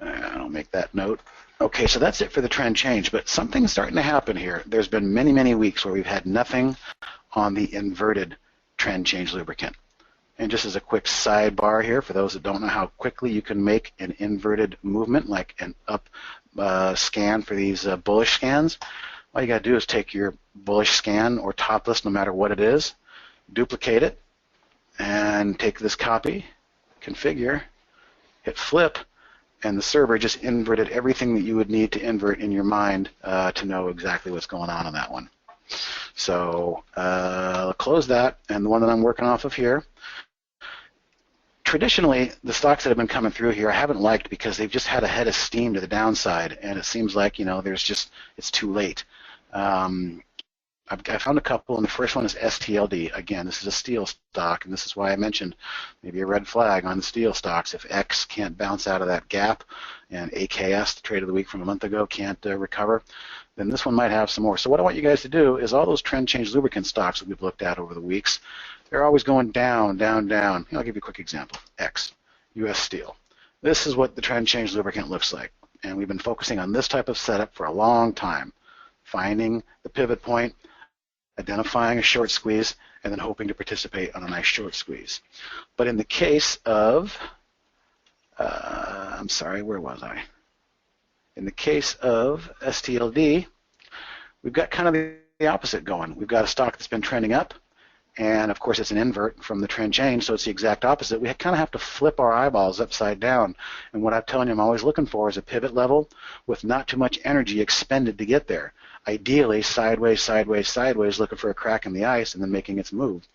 I'll make that note. Okay, so that's it for the trend change, but something's starting to happen here. There's been many, many weeks where we've had nothing on the inverted trend change lubricant. And just as a quick sidebar here, for those that don't know how quickly you can make an inverted movement, like an up scan for these bullish scans, all you got to do is take your bullish scan or top list, no matter what it is, duplicate it, and take this copy, configure, hit flip, and the server just inverted everything that you would need to invert in your mind to know exactly what's going on that one. So I'll close that, and the one that I'm working off of here, traditionally, the stocks that have been coming through here I haven't liked because they've just had a head of steam to the downside, and it seems like, it's too late. I found a couple, and the first one is STLD. Again, this is a steel stock, and this is why I mentioned maybe a red flag on the steel stocks. If X can't bounce out of that gap, and AKS, the trade of the week from a month ago, can't recover, then this one might have some more. So what I want you guys to do is all those trend change lubricant stocks that we've looked at over the weeks, they're always going down, down, down. I'll give you a quick example. X, US Steel. This is what the trend change lubricant looks like, and we've been focusing on this type of setup for a long time, finding the pivot point, identifying a short squeeze, and then hoping to participate on a nice short squeeze. But in the case of, I'm sorry, where was I? In the case of STLD, we've got kind of the opposite going. We've got a stock that's been trending up, and of course it's an invert from the trend change, so it's the exact opposite. We kind of have to flip our eyeballs upside down, and what I'm telling you I'm always looking for is a pivot level with not too much energy expended to get there. Ideally, sideways, sideways, sideways, looking for a crack in the ice and then making its move.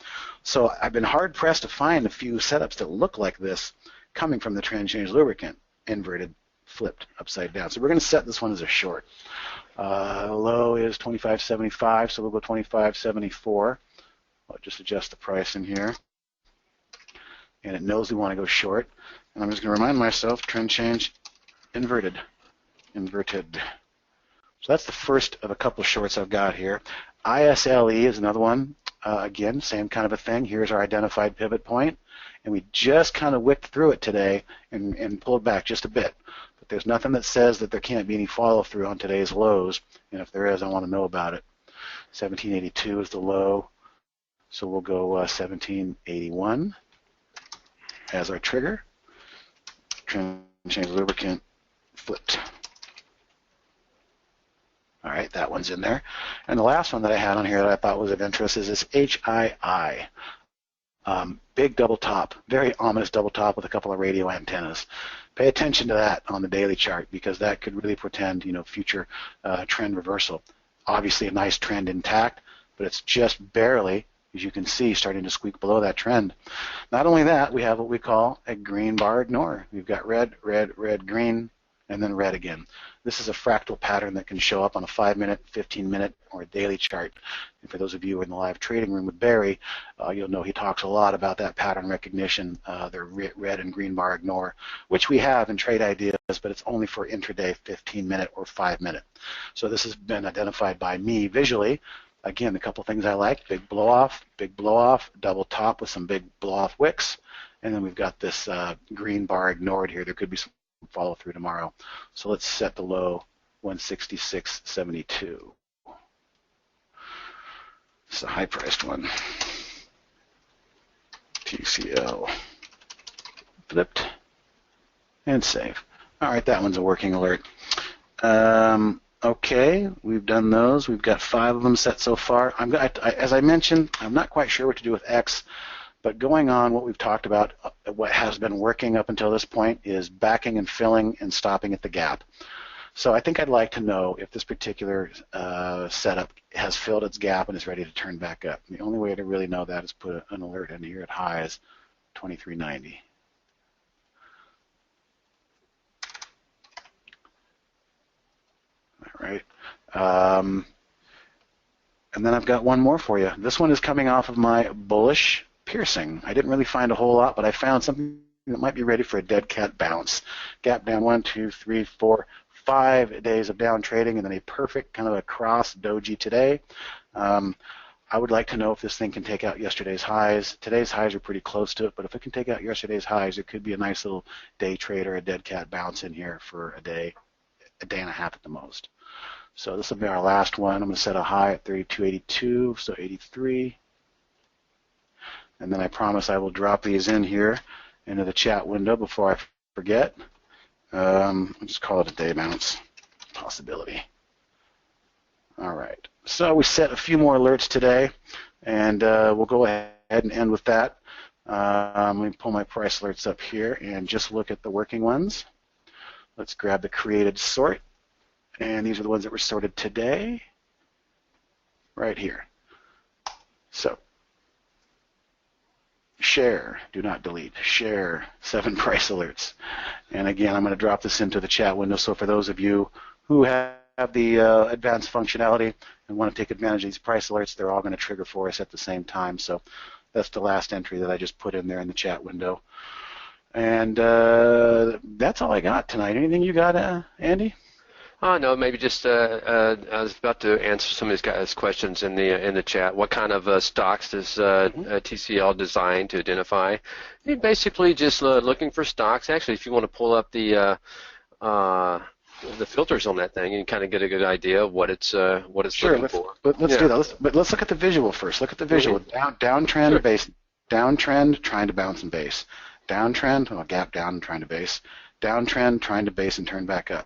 So I've been hard-pressed to find a few setups that look like this coming from the trend change lubricant, inverted, flipped, upside down. So we're going to set this one as a short. Low is 25.75, so we'll go 25.74. I'll just adjust the price in here. And it knows we want to go short. And I'm just going to remind myself, trend change, inverted, inverted. So that's the first of a couple of shorts I've got here. ISLE is another one. Again, same kind of a thing. Here's our identified pivot point, and we just kind of wicked through it today and pulled back just a bit. But there's nothing that says that there can't be any follow-through on today's lows, and if there is, I want to know about it. 1782 is the low, so we'll go 1781 as our trigger. Trend change lubricant flipped. All right, that one's in there. And the last one that I had on here that I thought was of interest is this HII. Big double top, very ominous double top with a couple of radio antennas. Pay attention to that on the daily chart because that could really portend, future trend reversal. Obviously a nice trend intact, but it's just barely, as you can see, starting to squeak below that trend. Not only that, we have what we call a green bar ignore. We've got red, red, red, green, and then red again. This is a fractal pattern that can show up on a 5-minute, 15-minute, or a daily chart. And for those of you in the live trading room with Barry, you'll know he talks a lot about that pattern recognition, the red and green bar ignore, which we have in trade ideas, but it's only for intraday 15-minute or 5-minute. So this has been identified by me visually. Again, a couple things I like, big blow off, double top with some big blow off wicks, and then we've got this green bar ignored here. There could be some follow through tomorrow. So let's set the low 166.72. It's a high priced one. TCL. Flipped and save. All right, that one's a working alert. Okay, we've done those. We've got 5 of them set so far. As I mentioned, I'm not quite sure what to do with X. But going on, what we've talked about, what has been working up until this point is backing and filling and stopping at the gap. So I think I'd like to know if this particular setup has filled its gap and is ready to turn back up. The only way to really know that is put an alert in here at highs, 23.90. All right. And then I've got one more for you. This one is coming off of my bullish piercing. I didn't really find a whole lot, but I found something that might be ready for a dead cat bounce. Gap down 1, 2, 3, 4, 5 days of down trading and then a perfect kind of a cross doji today. I would like to know if this thing can take out yesterday's highs. Today's highs are pretty close to it, but if it can take out yesterday's highs, it could be a nice little day trade or a dead cat bounce in here for a day and a half at the most. So this will be our last one. I'm going to set a high at 32.82, so 83. And then I promise I will drop these in here into the chat window before I forget. I'll just call it a day bounce possibility. All right. So we set a few more alerts today, and we'll go ahead and end with that. Let me pull my price alerts up here and just look at the working ones. Let's grab the created sort, and these are the ones that were sorted today, right here. So share, do not delete, share, 7 price alerts. And again, I'm going to drop this into the chat window, so for those of you who have the advanced functionality and want to take advantage of these price alerts, they're all going to trigger for us at the same time. So that's the last entry that I just put in there in the chat window. And that's all I got tonight. Anything you got, Andy? Oh, no, maybe just I was about to answer some of these guys' questions in the chat. What kind of stocks does TCL design to identify? Basically, just looking for stocks. Actually, if you want to pull up the filters on that thing, you can kind of get a good idea of what it's looking for. Let's do that. But let's look at the visual first. Look at the visual. Downtrend, sure. Base. Downtrend, trying to bounce and base. Downtrend, gap down and trying to base. Downtrend, trying to base and turn back up.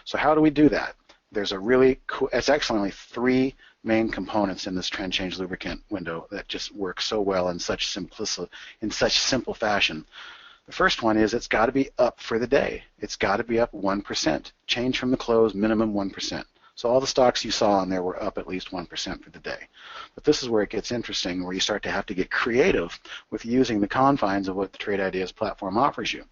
So how do we do that? There's a really cool, it's actually only 3 main components in this trend change lubricant window that just work so well in such simple fashion. The first one is it's got to be up for the day. It's got to be up 1%. Change from the close, minimum 1%. So all the stocks you saw on there were up at least 1% for the day. But this is where it gets interesting, where you start to have to get creative with using the confines of what the Trade Ideas platform offers you.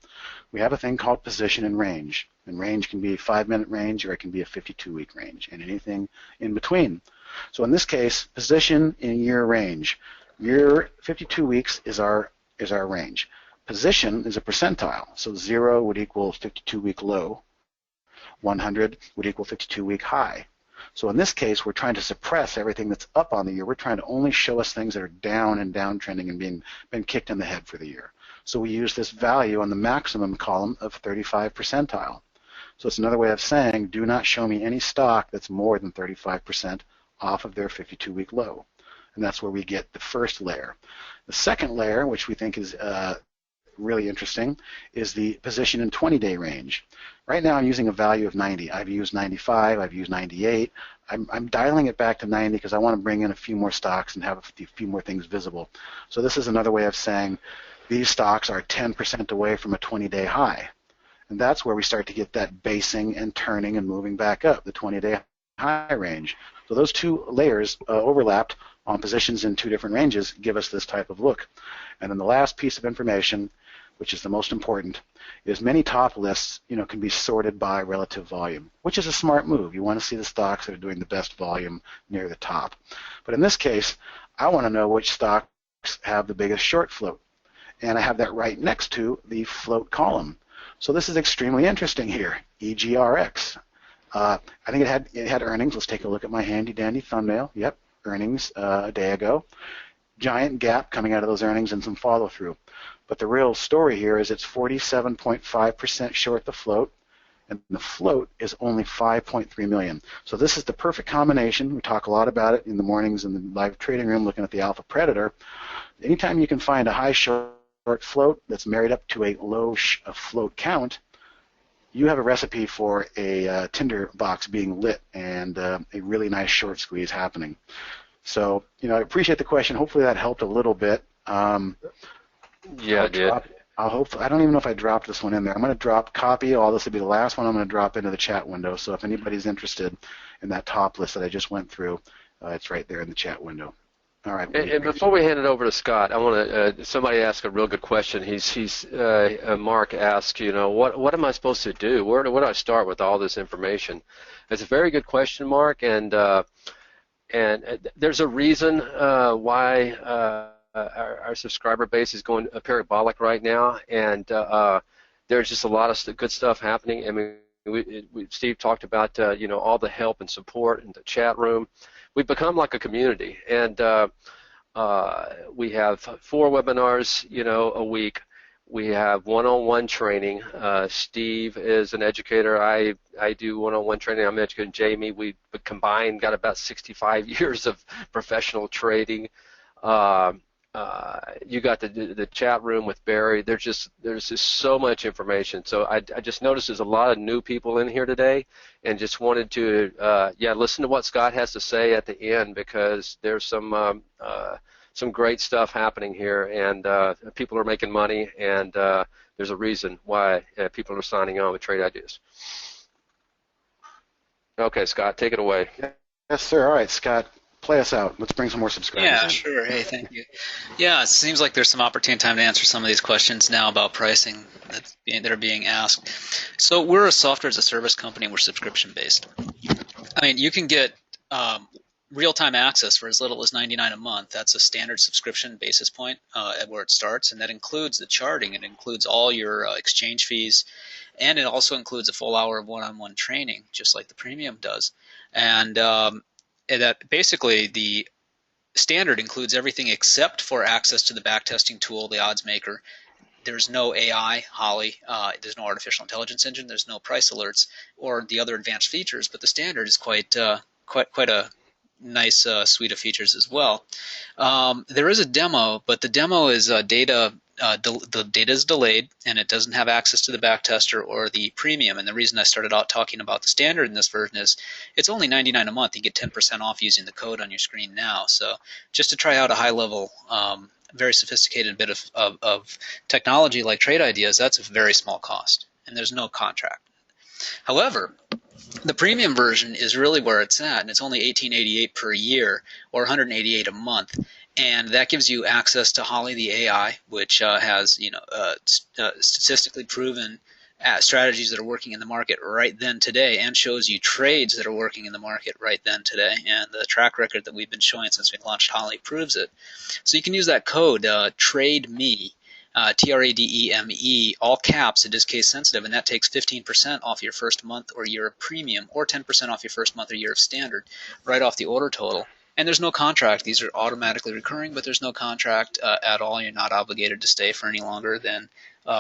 We have a thing called position and range. And range can be a 5-minute range, or it can be a 52-week range, and anything in between. So in this case, position in year range. Year 52 weeks is our range. Position is a percentile. So 0 would equal 52-week low. 100 would equal 52-week high. So in this case, we're trying to suppress everything that's up on the year. We're trying to only show us things that are down and downtrending and been kicked in the head for the year. So we use this value on the maximum column of 35 percentile. So it's another way of saying, do not show me any stock that's more than 35% off of their 52-week low. And that's where we get the first layer. The second layer, which we think is really interesting, is the position in 20-day range. Right now I'm using a value of 90. I've used 95, I've used 98. I'm dialing it back to 90 because I want to bring in a few more stocks and have a few more things visible. So this is another way of saying these stocks are 10% away from a 20-day high. And that's where we start to get that basing and turning and moving back up, the 20-day high range. So those 2 layers overlapped on positions in 2 different ranges give us this type of look. And then the last piece of information, which is the most important, is many top lists, can be sorted by relative volume, which is a smart move. You want to see the stocks that are doing the best volume near the top. But in this case, I want to know which stocks have the biggest short float. And I have that right next to the float column. So this is extremely interesting here, EGRX. I think it had earnings. Let's take a look at my handy-dandy thumbnail. Yep, earnings a day ago. Giant gap coming out of those earnings and some follow-through. But the real story here is it's 47.5% short the float, and the float is only 5.3 million. So this is the perfect combination. We talk a lot about it in the mornings in the live trading room looking at the alpha predator. Anytime you can find a high short float that's married up to a low float count, you have a recipe for a tinder box being lit and a really nice short squeeze happening. So, I appreciate the question. Hopefully that helped a little bit. Yeah, it did. I don't even know if I dropped this one in there. I'm going to drop copy. All this will be the last one I'm going to drop into the chat window. So if anybody's interested in that top list that I just went through, it's right there in the chat window. All right. And before we hand it over to Scott, I want to. Somebody asked a real good question. Mark asked, what am I supposed to do? Where do I start with all this information? It's a very good question, Mark, and there's a reason why our subscriber base is going parabolic right now, and there's just a lot of good stuff happening. I mean, Steve talked about all the help and support in the chat room. We've become like a community, and we have 4 webinars, a week. We have one-on-one training. Steve is an educator. I do one-on-one training. I'm educating Jamie. We combined got about 65 years of professional trading. Uh, you got the chat room with Barry. There's just so much information. So I just noticed there's a lot of new people in here today, and just wanted to listen to what Scott has to say at the end, because there's some great stuff happening here, and people are making money, and there's a reason why people are signing on with Trade Ideas. Okay, Scott, take it away. Yes, sir. All right, Scott, play us out. Let's bring some more subscribers in. Yeah, sure. Hey, thank you. Yeah, it seems like there's some opportune time to answer some of these questions now about pricing that are being asked. So we're a software as a service company. We're subscription-based. I mean, you can get real-time access for as little as $99 a month. That's a standard subscription basis point at where it starts, and that includes the charting. It includes all your exchange fees, and it also includes a full hour of one-on-one training, just like the premium does. And that basically the standard includes everything except for access to the backtesting tool, the odds maker. There's no AI, Holly. There's no artificial intelligence engine. There's no price alerts or the other advanced features. But the standard is quite a nice suite of features as well. There is a demo, but the demo is data. The data is delayed, and it doesn't have access to the backtester or the premium. And the reason I started out talking about the standard in this version is it's only $99 a month. You get 10% off using the code on your screen now. So just to try out a high-level, very sophisticated bit of technology like Trade Ideas, that's a very small cost, and there's no contract. However, the premium version is really where it's at, and it's only $18.88 per year or $188 a month. And that gives you access to Holly the AI, which has statistically proven strategies that are working in the market right then today, and shows you trades that are working in the market right then today. And the track record that we've been showing since we launched Holly proves it. So you can use that code TRADEME, TRADEME, all caps. It is case sensitive, and that takes 15% off your first month or year of premium, or 10% off your first month or year of standard, right off the order total. And there's no contract. These are automatically recurring, but there's no contract at all. You're not obligated to stay for any longer than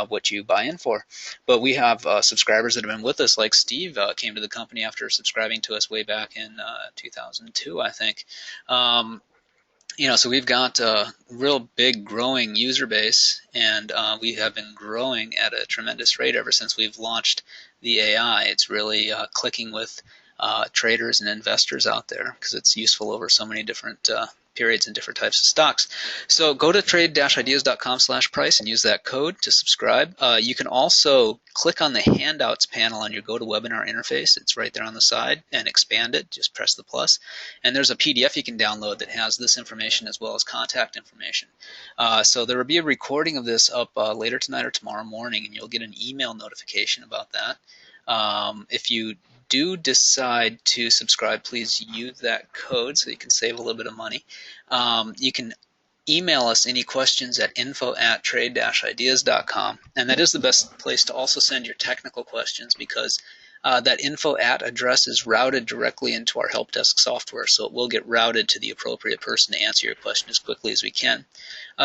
what you buy in for. But we have subscribers that have been with us, like Steve came to the company after subscribing to us way back in 2002, I think. So we've got a real big growing user base, and we have been growing at a tremendous rate ever since we've launched the AI. It's really clicking with traders and investors out there because it's useful over so many different periods and different types of stocks. So go to trade-ideas.com/price and use that code to subscribe. You can also click on the handouts panel on your GoToWebinar interface. It's right there on the side, and expand it. Just press the plus. And there's a PDF you can download that has this information as well as contact information. So there will be a recording of this up later tonight or tomorrow morning, and you'll get an email notification about that. If you do decide to subscribe, please use that code so you can save a little bit of money. You can email us any questions at info@trade-ideas.com, and that is the best place to also send your technical questions, because that info@ address is routed directly into our help desk software, so it will get routed to the appropriate person to answer your question as quickly as we can.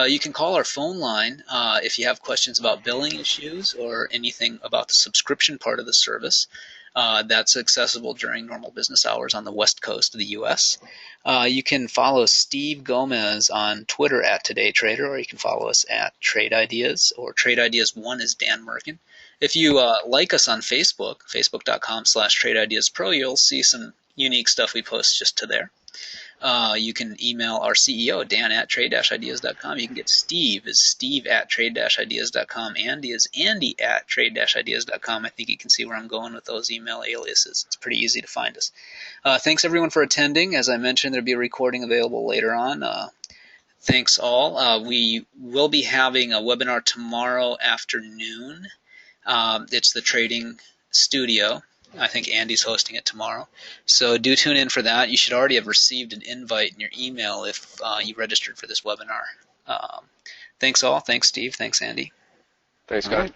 You can call our phone line if you have questions about billing issues or anything about the subscription part of the service. That's accessible during normal business hours on the West Coast of the U.S. You can follow Steve Gomez on Twitter at TodayTrader, or you can follow us at Trade Ideas, or Trade Ideas 1 is Dan Merkin. If you like us on Facebook, facebook.com/TradeIdeasPro, you'll see some unique stuff we post just to there. You can email our CEO, Dan at trade-ideas.com. You can get Steve is Steve at trade-ideas.com. Andy is Andy at trade-ideas.com. I think you can see where I'm going with those email aliases. It's pretty easy to find us. Thanks everyone for attending. As I mentioned, there'll be a recording available later on. Thanks all. We will be having a webinar tomorrow afternoon. It's the Trading Studio. I think Andy's hosting it tomorrow. So do tune in for that. You should already have received an invite in your email if you registered for this webinar. Thanks all. Thanks, Steve. Thanks, Andy. Thanks, Scott.